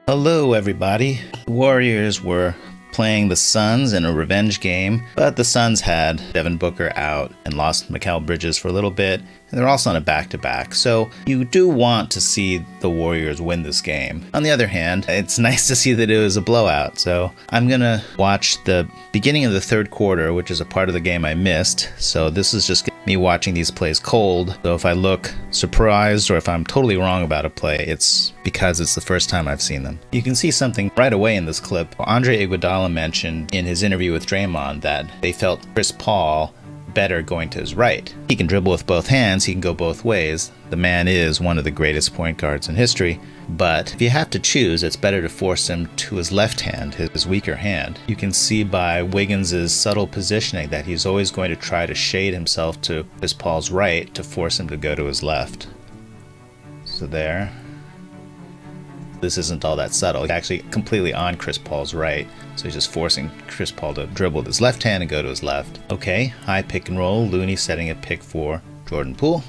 Hello, everybody. The Warriors were playing the Suns in a revenge game, but the Suns had Devin Booker out and lost Mikal Bridges for a little bit, and they're also on a back-to-back. So you do want to see the Warriors win this game. On the other hand, it's nice to see that it was a blowout. So I'm gonna watch the beginning of the third quarter, which is a part of the game I missed. So this is just me watching these plays cold. So if I look surprised or if I'm totally wrong about a play, it's because it's the first time I've seen them. You can see something right away in this clip. Andre Iguodala mentioned in his interview with Draymond that they felt Chris Paul better going to his right. He can dribble with both hands, he can go both ways. The man is one of the greatest point guards in history, but if you have to choose, it's better to force him to his left hand, his weaker hand. You can see by Wiggins' subtle positioning that he's always going to try to shade himself to Chris Paul's right to force him to go to his left. So there. This isn't all that subtle. He's actually completely on Chris Paul's right. So he's just forcing Chris Paul to dribble with his left hand and go to his left. Okay, high pick and roll. Looney setting a pick for Jordan Poole.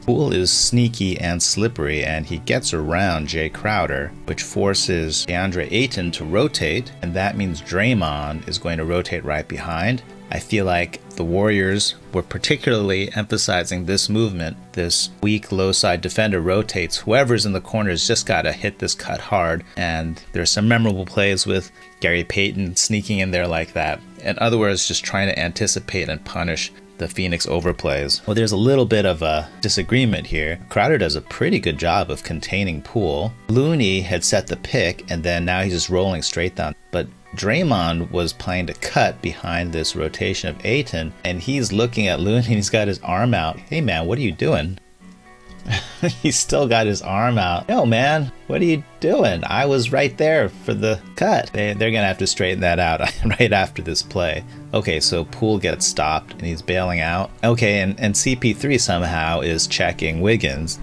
Poole is sneaky and slippery, and he gets around Jay Crowder, which forces Deandre Ayton to rotate, and that means Draymond is going to rotate right behind. I feel like the Warriors were particularly emphasizing this movement. This weak low side defender rotates. Whoever's in the corners just got to hit this cut hard. And there's some memorable plays with Gary Payton sneaking in there like that. In other words, just trying to anticipate and punish the Phoenix overplays. Well, there's a little bit of a disagreement here. Crowder does a pretty good job of containing Poole. Looney had set the pick, and then now he's just rolling straight down. But Draymond was playing to cut behind this rotation of Ayton, and he's looking at Looney and he's got his arm out. Hey man, what are you doing? He's still got his arm out. Yo man, what are you doing? I was right there for the cut. They're gonna have to straighten that out right after this play. Okay, so Poole gets stopped and he's bailing out. Okay, and CP3 somehow is checking Wiggins.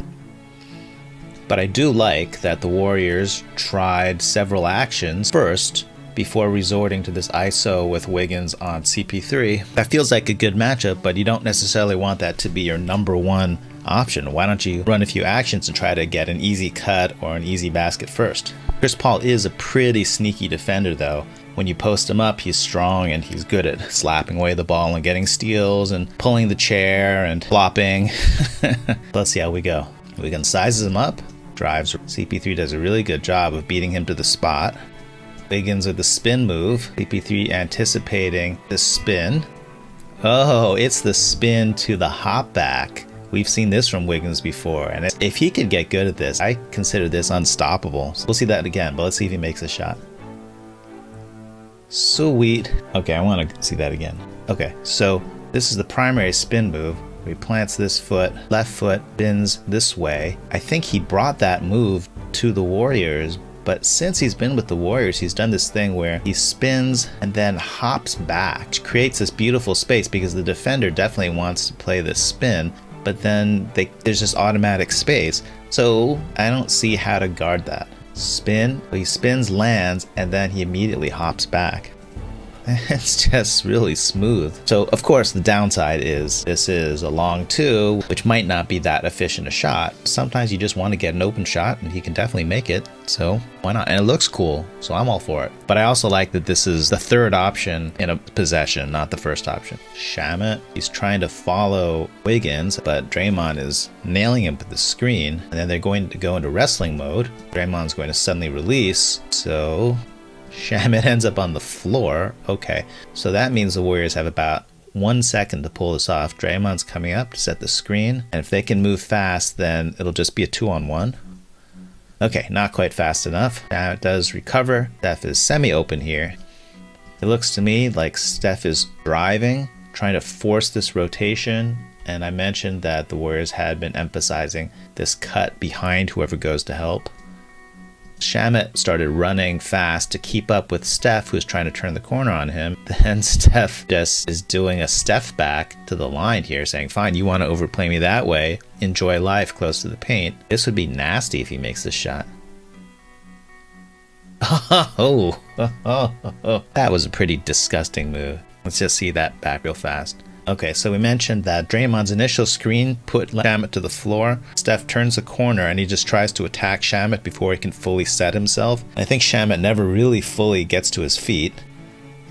But I do like that the Warriors tried several actions first before resorting to this ISO with Wiggins on CP3. That feels like a good matchup, but you don't necessarily want that to be your number one option. Why don't you run a few actions and try to get an easy cut or an easy basket first? Chris Paul is a pretty sneaky defender though. When you post him up, he's strong and he's good at slapping away the ball and getting steals and pulling the chair and flopping. Let's see how we go. Wiggins sizes him up, drives. CP3 does a really good job of beating him to the spot. Wiggins with the spin move. CP3 anticipating the spin. Oh, it's the spin to the hop back. We've seen this from Wiggins before, and if he could get good at this, I consider this unstoppable. So we'll see that again, but let's see if he makes a shot. Sweet. Okay, I want to see that again. Okay, so this is the primary spin move. He plants this foot, left foot bends this way. I think he brought that move to the Warriors, but since he's been with the Warriors, he's done this thing where he spins and then hops back, which creates this beautiful space because the defender definitely wants to play this spin, but then there's this automatic space. So I don't see how to guard that. Spin, he spins, lands, and then he immediately hops back. It's just really smooth. So of course the downside is this is a long two, which might not be that efficient a shot. Sometimes you just want to get an open shot and he can definitely make it, so why not? And it looks cool, so I'm all for it. But I also like that this is the third option in a possession, not the first option. Shamet, he's trying to follow Wiggins, but Draymond is nailing him with the screen, and then they're going to go into wrestling mode. Draymond's going to suddenly release, so Shamet ends up on the floor. Okay, so that means the Warriors have about 1 second to pull this off. Draymond's coming up to set the screen, and if they can move fast, then it'll just be a 2-on-1. Okay, not quite fast enough. Now it does recover. Steph is semi-open here. It looks to me like Steph is driving, trying to force this rotation, and I mentioned that the Warriors had been emphasizing this cut behind whoever goes to help. Shamet started running fast to keep up with Steph, who's trying to turn the corner on him. Then Steph just is doing a Steph-back to the line here, saying, fine, you want to overplay me that way, enjoy life close to the paint. This would be nasty if he makes this shot. That was a pretty disgusting move. Let's just see that back real fast. Okay, so we mentioned that Draymond's initial screen put Shamet to the floor. Steph turns the corner and he just tries to attack Shamet before he can fully set himself. I think Shamet never really fully gets to his feet.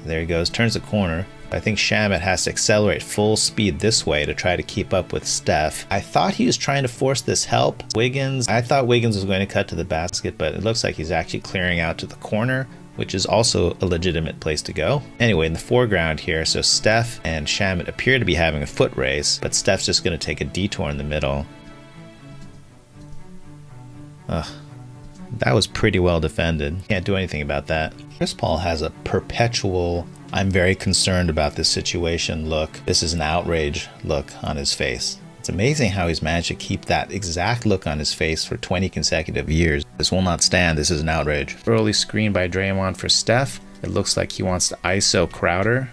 There he goes, turns the corner. I think Shamet has to accelerate full speed this way to try to keep up with Steph. I thought he was trying to force this help. I thought Wiggins was going to cut to the basket, but it looks like he's actually clearing out to the corner, which is also a legitimate place to go. Anyway, in the foreground here, so Steph and Shamet appear to be having a foot race, but Steph's just going to take a detour in the middle. Ugh. That was pretty well defended. Can't do anything about that. Chris Paul has a perpetual, I'm very concerned about this situation look. This is an outrage look on his face. It's amazing how he's managed to keep that exact look on his face for 20 consecutive years. This will not stand. This is an outrage. Early screen by Draymond for Steph. It looks like he wants to ISO Crowder.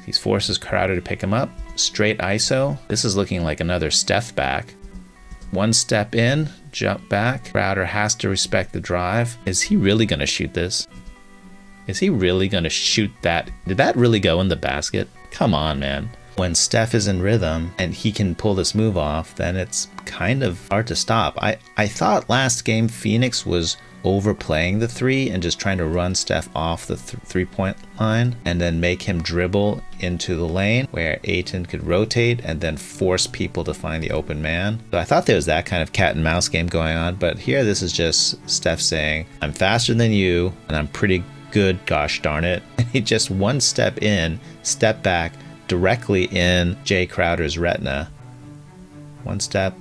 He forces Crowder to pick him up. Straight ISO. This is looking like another Steph-back. One step in, jump back. Crowder has to respect the drive. Is he really going to shoot this? Is he really going to shoot that? Did that really go in the basket? Come on, man. When Steph is in rhythm and he can pull this move off, then it's kind of hard to stop. I thought last game Phoenix was overplaying the three and just trying to run Steph off the three-point line and then make him dribble into the lane where Ayton could rotate and then force people to find the open man. So I thought there was that kind of cat and mouse game going on, but here this is just Steph saying, I'm faster than you and I'm pretty good, gosh darn it. And he just one step in, step back, directly in Jay Crowder's retina. One step.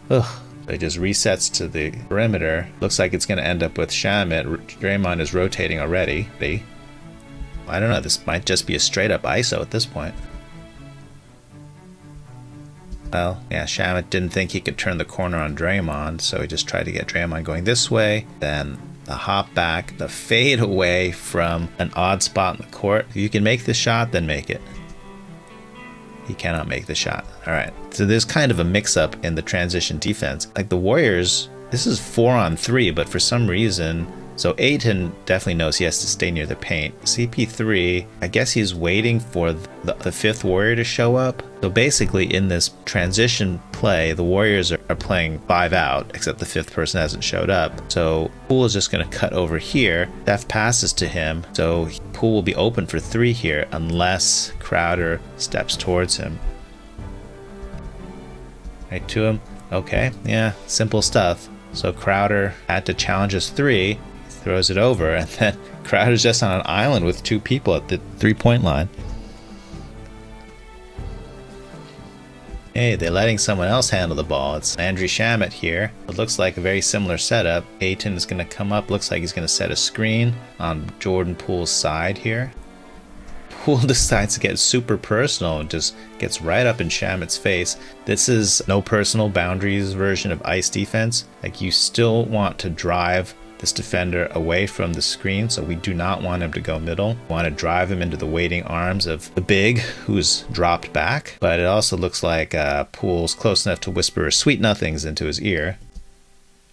Ugh. It just resets to the perimeter. Looks like it's going to end up with Shamet. Draymond is rotating already. I don't know. This might just be a straight up ISO at this point. Well, yeah, Shamet didn't think he could turn the corner on Draymond, so he just tried to get Draymond going this way. Then the hop back, the fade away from an odd spot in the court. If you can make the shot, then make it. He cannot make the shot. All right. So there's kind of a mix-up in the transition defense. Like the Warriors, this is 4-on-3, but for some reason, so Ayton definitely knows he has to stay near the paint. CP3, I guess he's waiting for the fifth Warrior to show up. So basically in this transition play, the Warriors are playing 5 out, except the fifth person hasn't showed up. So Poole is just going to cut over here. Steph passes to him, so Poole will be open for 3 here unless Crowder steps towards him. Right to him. Okay, yeah, simple stuff. So Crowder had to challenge his 3. Throws it over, and then Crowder's just on an island with 2 people at the 3-point line. Hey, they're letting someone else handle the ball. It's Landry Shamet here. It looks like a very similar setup. Ayton is going to come up. Looks like he's going to set a screen on Jordan Poole's side here. Poole decides to get super personal and just gets right up in Shamet's face. This is no personal boundaries version of ice defense. Like, you still want to drive this defender away from the screen, so we do not want him to go middle. We want to drive him into the waiting arms of the big who's dropped back, but it also looks like Poole's close enough to whisper sweet nothings into his ear.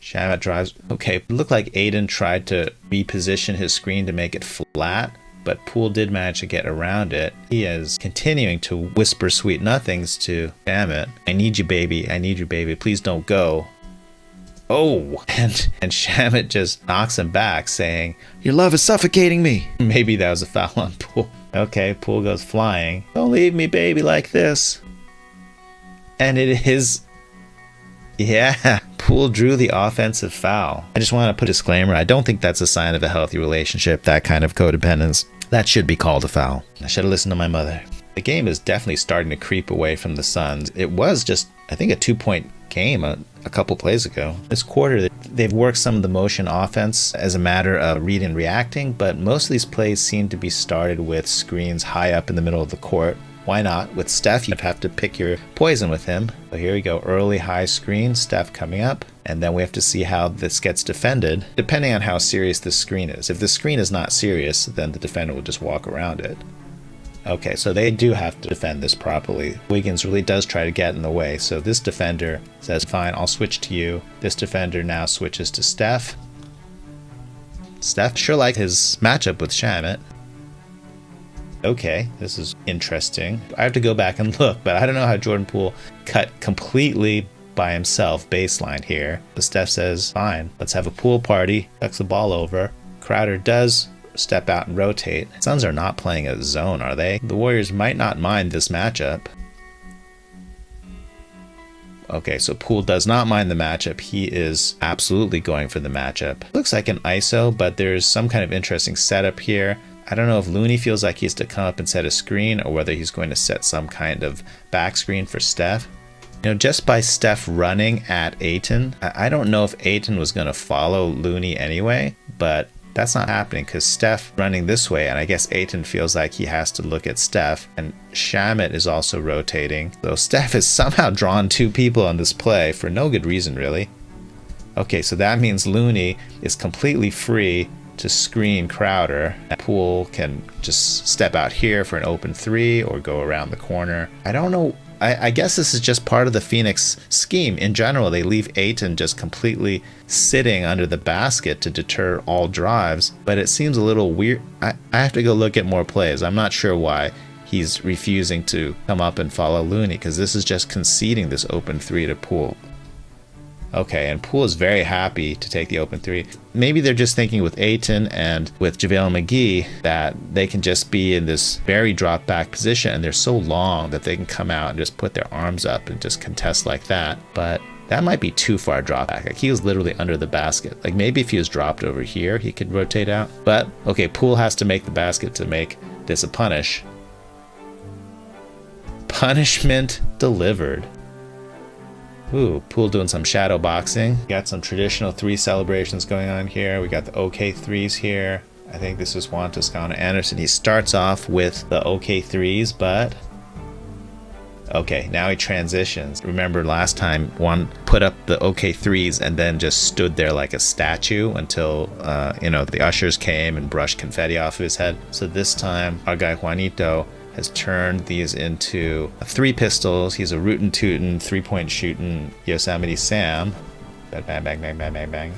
Shamet drives. Okay, it looked like Ayton tried to reposition his screen to make it flat, but Poole did manage to get around it. He is continuing to whisper sweet nothings to Shamet. I need you, baby. I need you, baby. Please don't go. Oh, and Shamet just knocks him back, saying, your love is suffocating me. Maybe that was a foul on Poole. Okay, Poole goes flying. Don't leave me, baby, like this. And it is, yeah, Poole drew the offensive foul. I just want to put a disclaimer. I don't think that's a sign of a healthy relationship, that kind of codependence. That should be called a foul. I should have listened to my mother. The game is definitely starting to creep away from the Suns. It was just, I think, a 2-point game a couple plays ago. This quarter, they've worked some of the motion offense as a matter of read and reacting, but most of these plays seem to be started with screens high up in the middle of the court. Why not? With Steph, you'd have to pick your poison with him. So here we go, early high screen, Steph coming up, and then we have to see how this gets defended, depending on how serious this screen is. If the screen is not serious, then the defender will just walk around it. Okay, so they do have to defend this properly. Wiggins really does try to get in the way, so this defender says, fine, I'll switch to you. This defender now switches to Steph. Steph sure liked his matchup with Shamet. Okay, this is interesting. I have to go back and look, but I don't know how Jordan Poole cut completely by himself baseline here. But Steph says, fine, let's have a pool party. Tucks the ball over. Crowder does step out and rotate. Suns are not playing a zone, are they? The Warriors might not mind this matchup. Okay, so Poole does not mind the matchup. He is absolutely going for the matchup. Looks like an ISO, but there's some kind of interesting setup here. I don't know if Looney feels like he has to come up and set a screen or whether he's going to set some kind of back screen for Steph. You know, just by Steph running at Ayton, I don't know if Ayton was going to follow Looney anyway, but that's not happening because Steph running this way, and I guess Ayton feels like he has to look at Steph, and Shamet is also rotating. So Steph has somehow drawn two people on this play for no good reason, really. Okay, so that means Looney is completely free to screen Crowder. Poole can just step out here for an open three or go around the corner. I don't know. I guess this is just part of the Phoenix scheme. In general, they leave Ayton just completely sitting under the basket to deter all drives, but it seems a little weird. I have to go look at more plays. I'm not sure why he's refusing to come up and follow Looney, because this is just conceding this open three to Poole. Okay, and Poole is very happy to take the open three. Maybe they're just thinking with Ayton and with JaVale McGee that they can just be in this very drop back position, and they're so long that they can come out and just put their arms up and just contest like that. But that might be too far drop back. Like, he was literally under the basket. Like, maybe if he was dropped over here, he could rotate out. But okay, Poole has to make the basket to make this a punish. Punishment delivered. Ooh, Poole doing some shadow boxing. Got some traditional three celebrations going on here. We got the OK threes here. I think this is Juan Toscano Anderson. He starts off with the OK threes, but okay, now he transitions. Remember last time Juan put up the OK threes and then just stood there like a statue until the ushers came and brushed confetti off of his head. So this time our guy Juanito has turned these into three pistols. He's a rootin' tootin', three-point shooting Yosemite Sam. Bang, bang, bang, bang, bang, bang.